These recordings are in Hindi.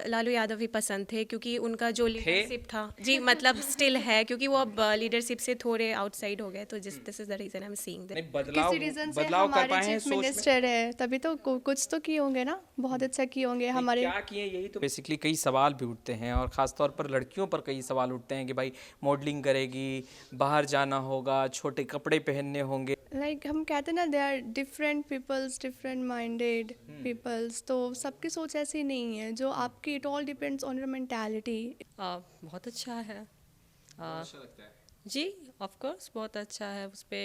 लालू यादव ही पसंद थे, क्योंकि उनका जो थे लीडरशिप था जी, मतलब स्टिल है, क्योंकि वो अब लीडरशिप से थोड़े आउटसाइड हो गए, तो this is the reason I am seeing that. नहीं, बदलाव किसी रीजन से बदलाव कर हमारे पाए हैं चीफ सोच में। मिनिस्टर है, तभी तो कुछ तो किए होंगे ना, बहुत अच्छा किए होंगे नहीं, हमारे। क्या किए यही तो बेसिकली कई सवाल भी उठते हैं, और ख़ास तौर पर लड़कियों पर कई सवाल उठते हैं कि भाई मॉडलिंग करेगी, बाहर जाना होगा, छोटे कपड़े पहनने होंगे। लाइक हम कहते हैं ना, they are different peoples, different minded peoples, तो सबकी सोच ऐसी नहीं है जो आपकी। It all depends on your mentality. बहुत अच्छा है। अच्छा लगता है। जी, ऑफ कोर्स बहुत अच्छा है। उस पे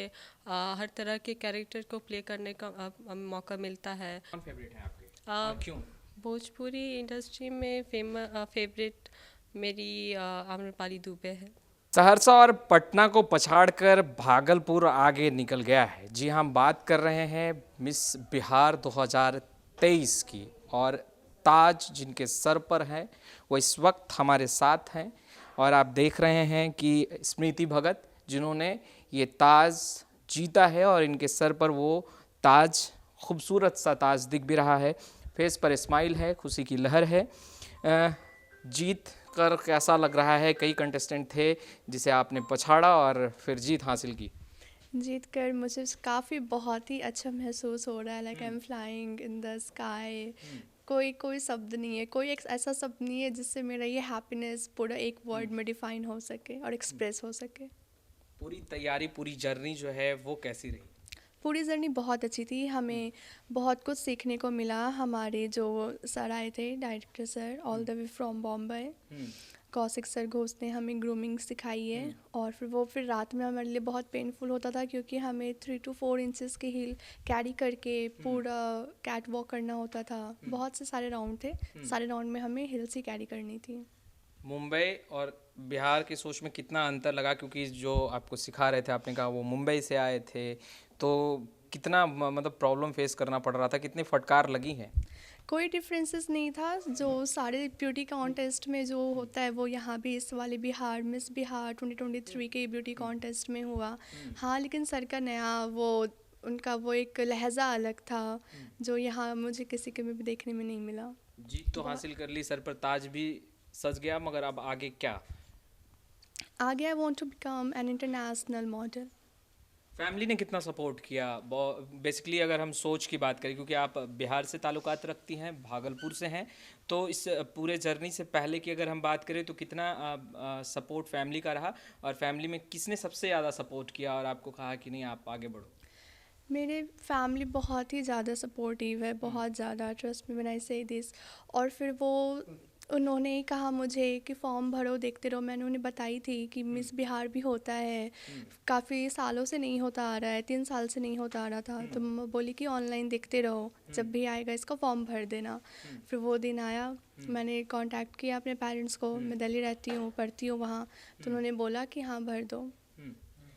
हर तरह के कैरेक्टर को प्ले करने का मौका मिलता है। कौन फेवरेट है आपके और अ, क्यों? भोजपुरी इंडस्ट्री में फेवरेट मेरी आम्रपाली दुबे है। सहरसा और पटना को पछाड़कर भागलपुर आगे निकल गया है। जी, हम बात कर रहे हैं मिस बिहार 2023 की, और ताज जिनके सर पर है वो इस वक्त हमारे साथ हैं। और आप देख रहे हैं कि स्मृति भगत जिन्होंने ये ताज जीता है, और इनके सर पर वो ताज, खूबसूरत सा ताज दिख भी रहा है। फेस पर स्माइल है, खुशी की लहर है। जीत कर कैसा लग रहा है? कई कंटेस्टेंट थे जिसे आपने पछाड़ा और फिर जीत हासिल की। जीत कर मुझे काफ़ी बहुत ही अच्छा महसूस हो रहा है। Like I am flying in the sky. कोई कोई शब्द नहीं है, कोई एक ऐसा शब्द नहीं है जिससे मेरा ये हैप्पीनेस पूरा एक वर्ड में डिफाइन हो सके और एक्सप्रेस हो सके। पूरी तैयारी, पूरी जर्नी जो है वो कैसी रही? पूरी जर्नी बहुत अच्छी थी। हमें बहुत कुछ सीखने को मिला। हमारे जो सर आए थे, director sir, all the way from Bombay, Kaushik sir Ghosh ने हमें ग्रूमिंग सिखाई है। और फिर रात में हमारे लिए बहुत पेनफुल होता था, क्योंकि हमें 3 to 4 इंचेस की हील कैरी करके पूरा कैट वॉक करना होता था। बहुत से सारे राउंड थे, सारे राउंड में हमें हिल्स ही कैरी करनी थी। मुंबई और बिहार की सोच में कितना अंतर लगा? क्योंकि जो आपको सिखा रहे थे, आपने कहा वो मुंबई से आए थे, तो कितना मतलब प्रॉब्लम फेस करना पड़ रहा था, कितनी फटकार लगी है? कोई डिफरेंसेस नहीं था। जो सारे ब्यूटी कॉन्टेस्ट में जो होता है वो यहाँ भी इस वाले बिहार मिस बिहार 2023 के ब्यूटी कॉन्टेस्ट में हुआ। हाँ, लेकिन सर का नया वो, उनका वो एक लहजा अलग था जो यहाँ मुझे किसी के में भी देखने में नहीं मिला। जीत तो हासिल कर ली, सर पर ताज भी सज गया, मगर अब आगे क्या? आगे I want to become an international model. Family ने कितना सपोर्ट किया? बेसिकली अगर हम सोच की बात करें, क्योंकि आप बिहार से ताल्लुकात रखती हैं, भागलपुर से हैं, तो इस पूरे जर्नी से पहले की अगर हम बात करें तो कितना सपोर्ट फैमिली का रहा, और फैमिली में किसने सबसे ज़्यादा सपोर्ट किया और आपको कहा कि नहीं आप आगे बढ़ो? मेरे फैमिली बहुत ही ज़्यादा सपोर्टिव है, बहुत ज़्यादा, ट्रस्ट मी व्हेन आई से दिस। और फिर वो उन्होंने ही कहा मुझे कि फॉर्म भरो, देखते रहो। मैंने उन्हें बताई थी कि मिस बिहार भी होता है, काफ़ी सालों से नहीं होता आ रहा है, 3 साल से नहीं होता आ रहा था। तो मम्मा बोली कि ऑनलाइन देखते रहो, जब भी आएगा इसका फॉर्म भर देना। फिर वो दिन आया, मैंने कांटेक्ट किया अपने पेरेंट्स को। मैं दिल्ली रहती हूँ, पढ़ती हूँ वहाँ, तो उन्होंने बोला कि हाँ भर दो।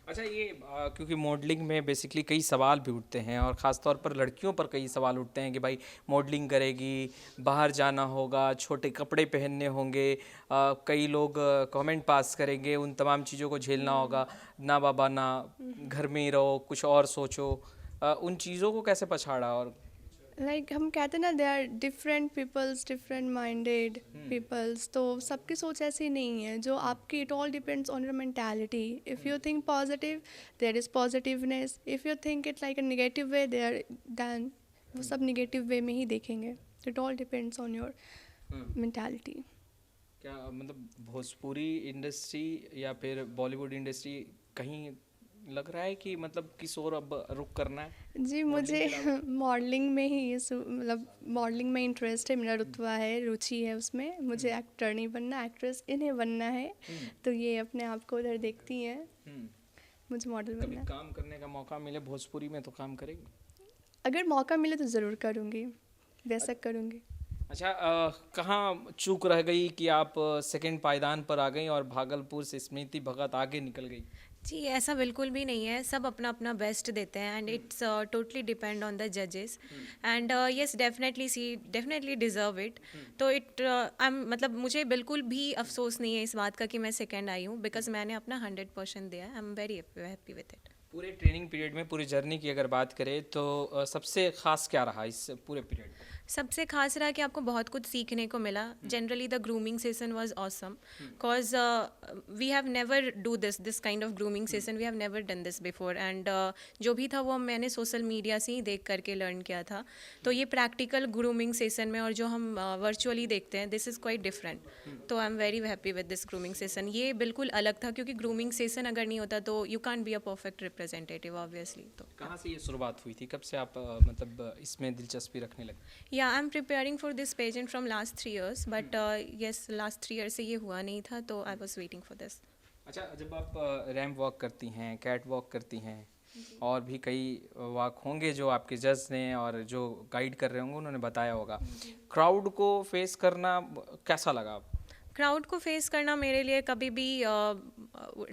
अच्छा, ये क्योंकि मॉडलिंग में बेसिकली कई सवाल भी उठते हैं, और ख़ास तौर पर लड़कियों पर कई सवाल उठते हैं कि भाई मॉडलिंग करेगी, बाहर जाना होगा, छोटे कपड़े पहनने होंगे, कई लोग कमेंट पास करेंगे, उन तमाम चीज़ों को झेलना होगा। ना बाबा ना, घर में ही रहो, कुछ और सोचो। उन चीज़ों को कैसे पछाड़ा? और लाइक हम कहते हैं ना, they are different peoples, different minded peoples, तो सबकी सोच ऐसी नहीं है जो आपकी। It all depends on your mentality. If you think positive, there is positiveness. If you think it like a negative way, there then वो सब नेगेटिव वे में ही देखेंगे। It all depends on your mentality. क्या मतलब भोजपुरी इंडस्ट्री या फिर बॉलीवुड इंडस्ट्री कहीं लग रहा है कि मतलब किस और अब रुख करना है जी, मॉडलिंग मुझे के अलावा? मॉडलिंग में ही मतलब मॉडलिंग में इंटरेस्ट है, मेरा रुतबा है, रुचि है उसमें। मुझे एक्टर नहीं बनना, एक्ट्रेस इन्हें बनना है। तो ये अपने आप को उधर देखती हैं, मुझे मॉडल कभी बनना है। काम करने का मौका मिले भोजपुरी में तो काम करेंगे? अगर मौका मिले तो ज़रूर करूँगी, बेशक करूँगी। अच्छा, कहाँ चूक रह गई कि आप सेकंड पायदान पर आ गई और भागलपुर से स्मृति भगत आगे निकल गई? जी, ऐसा बिल्कुल भी नहीं है। सब अपना अपना बेस्ट देते हैं, and it's totally depend on the जजेस। And yes, definitely deserve it. तो मतलब मुझे बिल्कुल भी अफसोस नहीं है इस बात का कि मैं सेकंड आई हूँ, बिकॉज मैंने अपना 100% दिया है। आई am very happy with it. पूरे ट्रेनिंग पीरियड में, पूरी जर्नी की अगर बात करें तो सबसे खास क्या रहा इस पूरे पीरियड में? सबसे खास रहा कि आपको बहुत कुछ सीखने को मिला. Generally the grooming session was awesome because we have never do this kind of grooming session, we have never done this before. And जो भी था वो मैंने सोशल मीडिया से ही देख करके लर्न किया था. तो ये प्रैक्टिकल ग्रूमिंग सेशन में और जो हम वर्चुअली देखते हैं, दिस इज़ क्वाइट डिफरेंट. तो I am very happy with this grooming session. ये बिल्कुल अलग था क्योंकि ग्रूमिंग सेशन अगर नहीं होता तो you can't be a perfect representative obviously. तो कहाँ से ये शुरुआत हुई थी, कब से आप मतलब इसमें दिलचस्पी रखने लगे? या I am preparing for this pageant from last 3 years, but yes last 3 years से ये हुआ नहीं था, तो I was waiting for this. अच्छा, जब आप रैंप वॉक करती हैं, कैट वॉक करती हैं, और भी कई वॉक होंगे जो आपके जज ने और जो गाइड कर रहे होंगे उन्होंने बताया होगा, क्राउड को फेस करना कैसा लगा आपको? क्राउड को फेस करना मेरे लिए कभी भी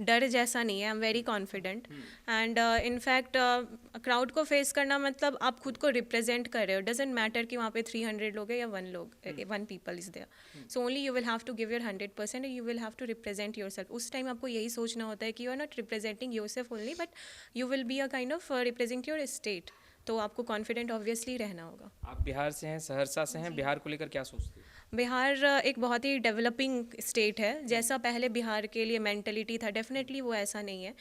डर जैसा नहीं है. आई am very confident. And in fact crowd को फेस करना मतलब आप खुद को रिप्रेजेंट कर रहे हो. डजेंट मैटर कि वहाँ पे 300 लोग हैं या 1 people is there. So only you will have to give your 100% and you will have to represent your self. उस टाइम आपको यही सोचना होता है कि you are not representing your self only, but you will be a kind of represent your state. तो आपको कॉन्फिडेंट ऑब्वियसली रहना होगा. आप बिहार से हैं, सहरसा से हैं, बिहार को लेकर क्या सोचते हैं? बिहार एक बहुत ही डेवलपिंग स्टेट है. जैसा पहले बिहार के लिए मेंटलिटी था, डेफिनेटली वो ऐसा नहीं है.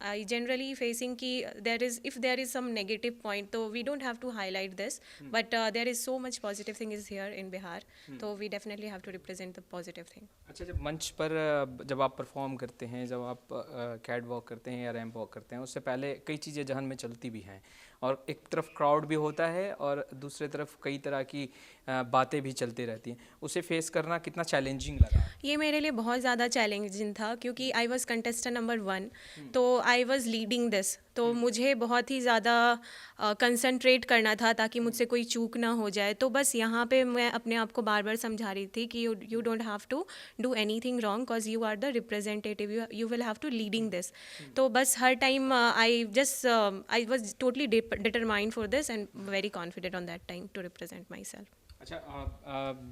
आई जनरली फेसिंग कि there is some negative point, तो we don't have to highlight this, but there is so much positive thing is here in Bihar. तो we definitely have to represent the positive thing. अच्छा, जब मंच पर जब आप परफॉर्म करते हैं, जब आप कैट वॉक करते हैं या रैंप वॉक करते हैं, उससे पहले कई चीज़ें जहन में चलती भी हैं, और एक तरफ क्राउड भी होता है और दूसरे तरफ कई तरह की बातें भी चलती रहती हैं. उसे फेस करना कितना चैलेंजिंग लगा? ये मेरे लिए बहुत ज़्यादा चैलेंजिंग था क्योंकि आई वॉज कंटेस्टेंट नंबर 1, तो आई वॉज लीडिंग दिस. तो मुझे बहुत ही ज़्यादा कंसंट्रेट करना था ताकि मुझसे कोई चूक ना हो जाए. तो बस यहाँ पे मैं अपने आप को बार बार समझा रही थी कि you don't have to do anything wrong because you are the representative, you will have to leading this. तो बस हर time I was totally determined for this and very confident on that time to represent myself. अच्छा,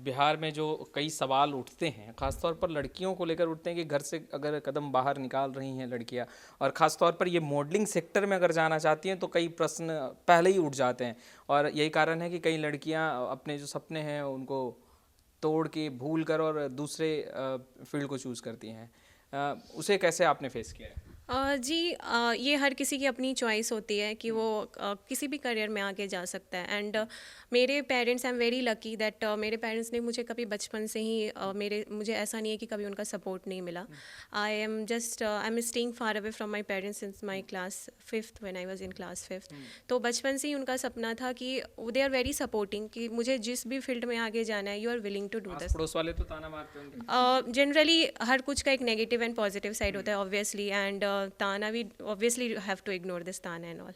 बिहार में जो कई सवाल उठते हैं, ख़ासतौर पर लड़कियों को लेकर उठते हैं कि घर से अगर कदम बाहर निकाल रही हैं लड़कियां, और ख़ासतौर पर ये मॉडलिंग सेक्टर में अगर जाना चाहती हैं तो कई प्रश्न पहले ही उठ जाते हैं, और यही कारण है कि कई लड़कियां अपने जो सपने हैं उनको तोड़ के भूल कर और दूसरे फील्ड को चूज़ करती हैं. उसे कैसे आपने फेस किया है? जी, ये हर किसी की अपनी चॉइस होती है कि वो किसी भी करियर में आगे जा सकता है. एंड मेरे parents, I am very lucky that मेरे पेरेंट्स ने मुझे कभी बचपन से ही मुझे ऐसा नहीं है कि कभी उनका सपोर्ट नहीं मिला. I am staying far away from my parents since my class 5th when I was in class 5th. तो बचपन से ही उनका सपना था कि दे आर वेरी सपोर्टिंग कि मुझे जिस भी फील्ड में आगे जाना है, you are willing to do as this. पड़ोस वाले तो ताना मारते होंगे? जनरली हर कुछ का एक नेगेटिव एंड पॉजिटिव साइड होता है ऑब्वियसली. एंड ताना भी obviously have to ignore this ताना एंड ऑल.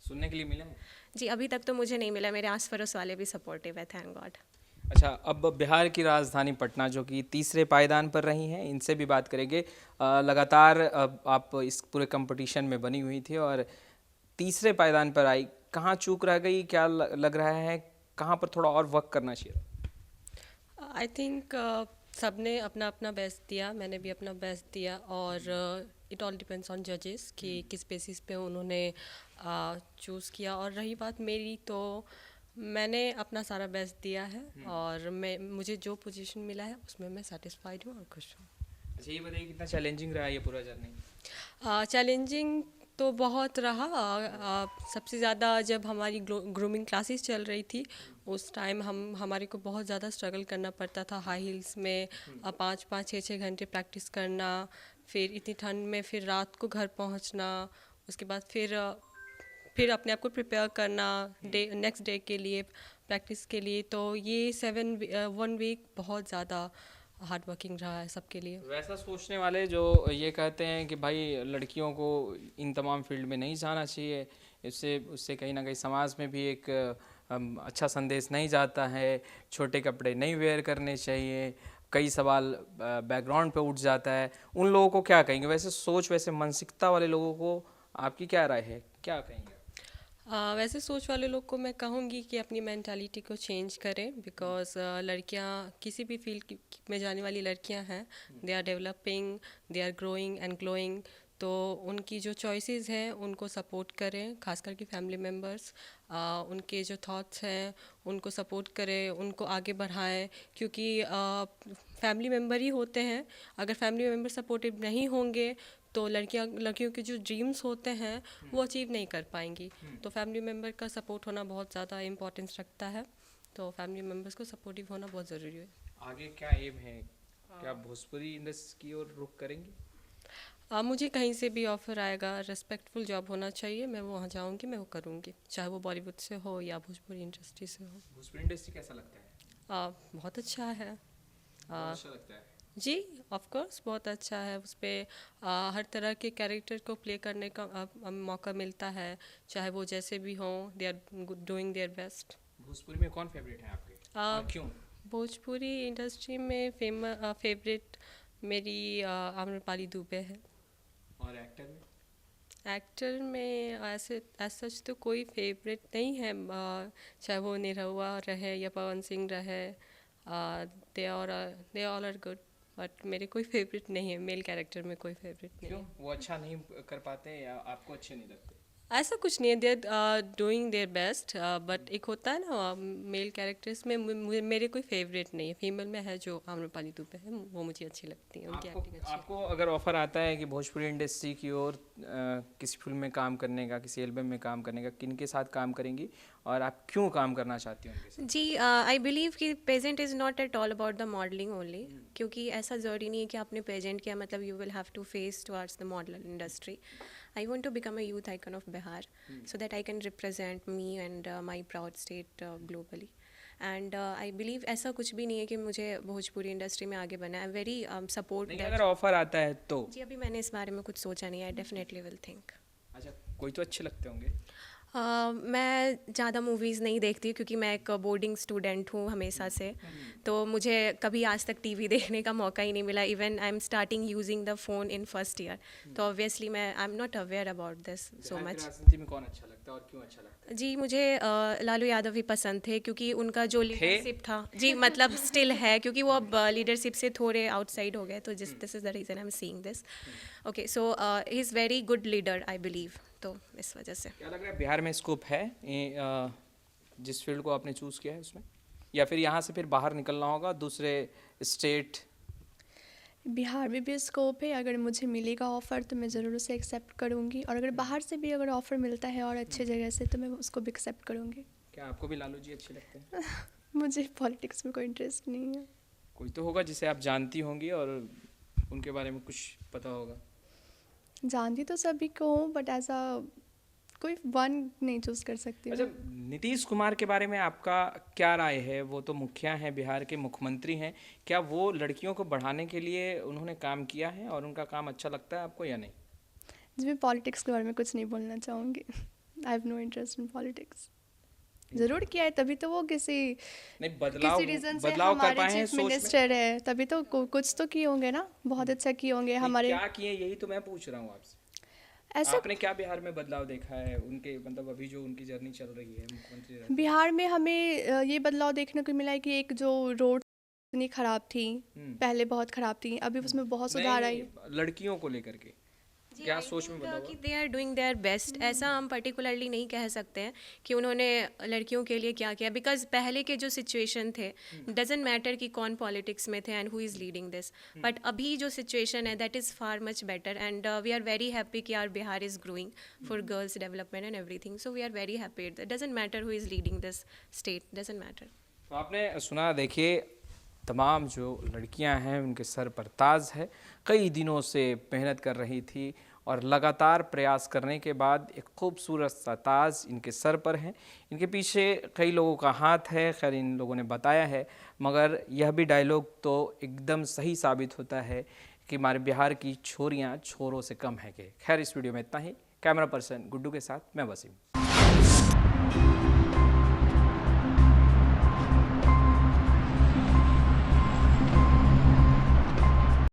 सुनने के लिए मिला है? जी, अभी तक तो मुझे नहीं मिला. मेरे आस पड़ोस वाले भी सपोर्टिव है, थैंक गॉड. अच्छा, अब बिहार की राजधानी पटना जो कि तीसरे पायदान पर रही हैं, इनसे भी बात करेंगे. लगातार आप इस पूरे कंपटीशन में बनी हुई थी और तीसरे पायदान पर आई. कहाँ चूक रह गई, क्या लग रहा है, कहाँ पर थोड़ा और वर्क करना चाहिए? आई थिंक सबने अपना अपना बेस्ट दिया, मैंने भी अपना बेस्ट दिया, और इट ऑल डिपेंड्स ऑन जजेस कि किस बेसिस पे उन्होंने चूज़ किया. और रही बात मेरी, तो मैंने अपना सारा बेस्ट दिया है और मुझे जो पोजीशन मिला है उसमें मैं सेटिस्फाइड हूँ और खुश हूँ. अच्छा, ये बताइए कितना चैलेंजिंग रहा ये पूरा जर्नी? चैलेंजिंग तो बहुत रहा. सबसे ज़्यादा जब हमारी ग्रूमिंग क्लासेस चल रही थी उस टाइम हमारे को बहुत ज़्यादा स्ट्रगल करना पड़ता था. हाई हील्स में 5-5, 6-6 घंटे प्रैक्टिस करना, फिर इतनी ठंड में फिर रात को घर पहुंचना, उसके बाद फिर अपने आप को प्रिपेयर करना नेक्स्ट डे के लिए, प्रैक्टिस के लिए. तो ये 1 वीक बहुत ज़्यादा हार्ड वर्किंग रहा है सबके लिए. वैसा सोचने वाले जो ये कहते हैं कि भाई लड़कियों को इन तमाम फील्ड में नहीं जाना चाहिए, उससे कहीं ना कहीं समाज में भी एक अच्छा संदेश नहीं जाता है, छोटे कपड़े नहीं वेयर करने चाहिए, कई सवाल बैकग्राउंड पे उठ जाता है, उन लोगों को क्या कहेंगे? वैसे मानसिकता वाले लोगों को आपकी क्या राय है, क्या कहेंगे? वैसे सोच वाले लोग को मैं कहूँगी कि अपनी मेंटालिटी को चेंज करें, बिकॉज लड़कियाँ किसी भी फील्ड में जाने वाली लड़कियाँ हैं, they are developing, they are growing and glowing. तो उनकी जो चॉइसेस हैं उनको सपोर्ट करें, खास करके फैमिली मेम्बर्स उनके जो थॉट्स हैं उनको सपोर्ट करें, उनको आगे बढ़ाएं, क्योंकि फैमिली मेम्बर ही होते हैं। अगर फैमिली मेम्बर सपोर्टिव नहीं होंगे तो लड़कियों के जो ड्रीम्स होते हैं वो अचीव नहीं कर पाएंगी। तो फैमिली मेम्बर का सपोर्ट होना बहुत ज़्यादा इम्पोर्टेंस रखता है, तो फैमिली मेम्बर्स को सपोर्टिव होना बहुत ज़रूरी है। आगे क्या एम है? क्या भोजपुरी इंडस्ट्री की ओर रुख करेंगे? मुझे कहीं से भी ऑफ़र आएगा, रिस्पेक्टफुल जॉब होना चाहिए, मैं वहाँ जाऊँगी, मैं वो करूँगी, चाहे वो बॉलीवुड से हो या भोजपुरी इंडस्ट्री से हो। भोजपुरी इंडस्ट्री कैसा लगता है? बहुत अच्छा है। बहुत अच्छा लगता है। जी, ऑफ कोर्स बहुत अच्छा है। उस पे हर तरह के कैरेक्टर को प्ले करने का मौका मिलता है, चाहे वो जैसे भी हों, they are doing their best. Bhojpuri में कौन फेवरेट है आपके और क्यों? भोजपुरी इंडस्ट्री में फेवरेट मेरी आम्रपाली दुबे है। और एक्टर में? एक्टर में ऐसे सच तो कोई फेवरेट नहीं है, चाहे वो निरहुआ रहे या पवन सिंह रहे, they all are good, but मेरे कोई फेवरेट नहीं है, मेल कैरेक्टर में कोई फेवरेट नहीं क्यों? है। वो अच्छा नहीं कर पाते या आपको अच्छे नहीं लगते? ऐसा कुछ नहीं है, they are doing their best, but एक होता है ना मेल कैरेक्टर्स में मेरे कोई फेवरेट नहीं है। फीमेल में है जो आम्रपाली दुबे है, वो मुझे अच्छी लगती है, उनकी एक्टिंग अच्छी है। आपको अगर ऑफर आता है कि भोजपुरी इंडस्ट्री की ओर किसी फिल्म में काम करने का, किसी एल्बम में काम करने का, किन के साथ काम करेंगी और आप क्यों काम करना चाहती हो उनके साथ? जी, आई बिलीव कि pageant is not at all about the modelling only, क्योंकि ऐसा ज़रूरी नहीं है कि आपने पेजेंट किया मतलब you will have to face towards the model industry. I want to become a youth icon of Bihar so that I can represent me and my proud state globally. And I believe ऐसा कुछ भी नहीं है कि मुझे भोजपुरी इंडस्ट्री में आगे बनना है। आई वेरी सपोर्ट नहीं, दैट। अगर ऑफर आता है तो? जी, अभी मैंने इस बारे में कुछ सोचा नहीं है। I definitely will think. अच्छा, कोई तो अच्छे लगते होंगे। मैं ज़्यादा मूवीज़ नहीं देखती क्योंकि मैं एक बोर्डिंग स्टूडेंट हूँ हमेशा से, तो मुझे कभी आज तक टीवी देखने का मौका ही नहीं मिला। Even I am starting using the phone in first year, तो ऑब्वियसली मैं I am not aware about this so much. राजनीति में कौन अच्छा लगता है और क्यों अच्छा लगता है? जी, मुझे लालू यादव ही पसंद थे क्योंकि उनका जो लीडरशिप था, जी मतलब स्टिल है, क्योंकि वो अब लीडरशिप से थोड़े आउटसाइड हो गए, तो this is the reason I am seeing this. Okay, so he is very good leader I believe, तो इस वजह से। क्या लग रहा है बिहार में स्कोप है जिस फील्ड को आपने चूज़ किया है उसमें, या फिर यहाँ से फिर बाहर निकलना होगा दूसरे स्टेट? बिहार में भी स्कोप है, अगर मुझे मिलेगा ऑफ़र तो मैं ज़रूर उसे एक्सेप्ट करूँगी, और अगर बाहर से भी अगर ऑफ़र मिलता है और अच्छे जगह से तो मैं उसको भी एक्सेप्ट करूँगी। क्या आपको भी लालू जी अच्छे लगते हैं? मुझे पॉलिटिक्स में कोई इंटरेस्ट नहीं है। कोई तो होगा जिसे आप जानती होंगी और उनके बारे में कुछ पता होगा। जानती तो सभी को हूँ, बट ऐसा कोई वन नहीं चूज़ कर सकती अच्छा, हूँ। नीतीश कुमार के बारे में आपका क्या राय है? वो तो मुखिया हैं, बिहार के मुख्यमंत्री हैं। क्या वो लड़कियों को बढ़ाने के लिए उन्होंने काम किया है और उनका काम अच्छा लगता है आपको या नहीं? जी, मैं पॉलिटिक्स के बारे में कुछ नहीं बोलना चाहूँगी। I have no interest in politics. ज़रूर किया है, तभी तो वो किसी नहीं, बदलाव रीज़न से बदलाव कर हमारे पाए हैं चीफ सोच में? मिनिस्टर है, तभी तो कुछ तो किए होंगे ना, बहुत अच्छा किए होंगे नहीं, हमारे। क्या किए यही तो मैं पूछ रहा हूँ आपसे। ऐसा आपने क्या बिहार में बदलाव देखा है उनके, मतलब अभी जो उनकी जर्नी चल रही है मुख्यमंत्री रहे? बिहार में हमें ये बदलाव देखने को मिला है कि एक जो रोड इतनी खराब थी, पहले बहुत खराब थी, अभी उसमें बहुत सुधार आई। लड़कियों को लेकर के क्या सोच में बदलाव कि हुआ? They are doing their best, ऐसा हम पर्टिकुलरली नहीं कह सकते हैं कि उन्होंने लड़कियों के लिए क्या किया, बिकॉज पहले के जो सिचुएशन थे, डजेंट मैटर कि कौन पॉलिटिक्स में थे and who is leading this, but अभी जो सिचुएशन है that is far much better and we are very happy कि our Bihar is growing for girls development and everything, so we are very happy. It doesn't matter who is leading this state, doesn't matter. तो आपने सुना, देखिए तमाम जो लड़कियां हैं उनके सर पर ताज है। कई दिनों से मेहनत कर रही थी और लगातार प्रयास करने के बाद एक खूबसूरत सा ताज इनके सर पर है। इनके पीछे कई लोगों का हाथ है, खैर इन लोगों ने बताया है, मगर यह भी डायलॉग तो एकदम सही साबित होता है कि हमारे बिहार की छोरियां छोरों से कम है के। खैर इस वीडियो में इतना ही। कैमरा पर्सन गुड्डू के साथ मैं वसीम।